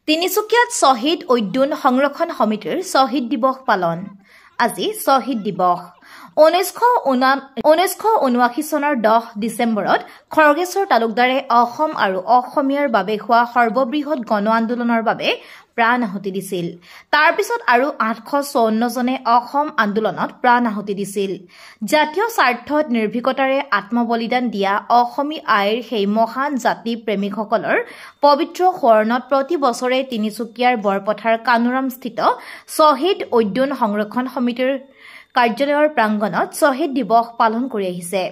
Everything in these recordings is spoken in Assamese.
তিনিচুকীয়াত শ্বহীদ উদ্যান সংৰক্ষণ সমিতিৰ শ্বহীদ দিৱস পালন। আজি শ্বহীদ দিৱস। 1979 চনৰ 10 ডিচেম্বৰত খড়গেশ্বৰ তালুকদাৰে অসম আৰু অসমীয়াৰ বাবে হোৱা সৰ্ববৃহৎ গণ আন্দোলনৰ বাবে প্ৰাণ আহুতি দিছিল। তাৰ পিছত আৰু 854 জনে অসম আন্দোলনত প্ৰাণ আহুতি দিছিল। জাতীয় স্বাৰ্থত নিৰ্ভীকতাৰে আত্মবলিদান দিয়া অসমী আইৰ সেই মহান জাতি প্ৰেমিকসকলৰ পবিত্ৰ সোঁৱৰণত প্ৰতি বছৰে তিনিচুকীয়াৰ বৰপথাৰ কানুৰামস্থিত শ্বহীদ উদ্যান সংৰক্ষণ সমিতিৰ কাৰ্যালয়ৰ প্ৰাংগণত শ্বহীদ দিৱস পালন কৰি আহিছে।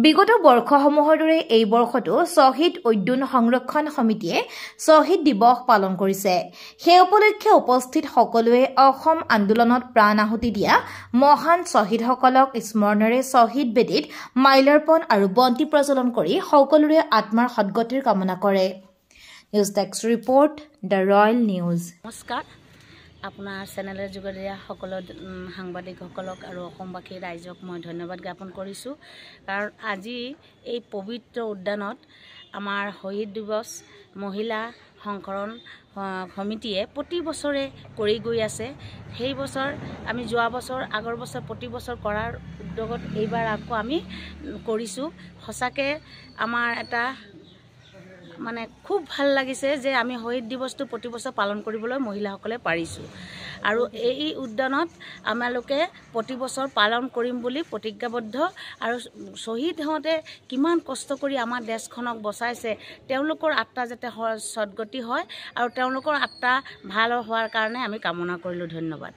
বিগত বৰ্ষসমূহৰ দৰে এই বৰ্ষতো শ্বহীদ উদ্যান সংৰক্ষণ সমিতিয়ে শ্বহীদ দিৱস পালন কৰিছে। সেই উপলক্ষে উপস্থিত সকলোৱে অসম আন্দোলনত প্ৰাণ আহুতি দিয়া মহান শ্বহীদসকলক স্মৰণেৰে শ্বহীদ বেদীত মাল্যাৰ্পণ আৰু বন্তি প্ৰজ্বলন কৰি সকলোৰে আত্মাৰ সদ্গতিৰ কামনা কৰে। News desk report, the royal news. নমস্কাৰ, আপোনাৰ চেনেলৰ যোগেদি সকলো সাংবাদিকসকলক আৰু অসমবাসী ৰাইজক মই ধন্যবাদ জ্ঞাপন কৰিছোঁ। কাৰণ আজি এই পবিত্ৰ উদ্যানত আমাৰ শ্বহীদ দিৱস মহিলা সংৰক্ষণ সমিতিয়ে প্ৰতি বছৰে কৰি গৈ আছে। সেই বছৰ আমি যোৱা বছৰ আগৰ বছৰ প্ৰতি বছৰ কৰাৰ উদ্যোগত এইবাৰ আকৌ আমি কৰিছোঁ। সঁচাকৈ আমাৰ এটা খুব ভাল লাগিছে যে আমি শ্বহীদ দিৱসটো প্ৰতি বছৰ পালন কৰিবলৈ মহিলাসকলে পাৰিছোঁ। আৰু এই উদ্যানত আমালোকে প্ৰতি বছৰ পালন কৰিম বুলি প্ৰতিজ্ঞাবদ্ধ। আৰু শ্বহীদ হওঁতে কিমান কষ্ট কৰি আমাৰ দেশখনক বচাইছে, তেওঁলোকৰ আত্মা যাতে সদ্গতি হয় আৰু তেওঁলোকৰ আত্মা ভাল হোৱাৰ কাৰণে আমি কামনা কৰিলোঁ। ধন্যবাদ।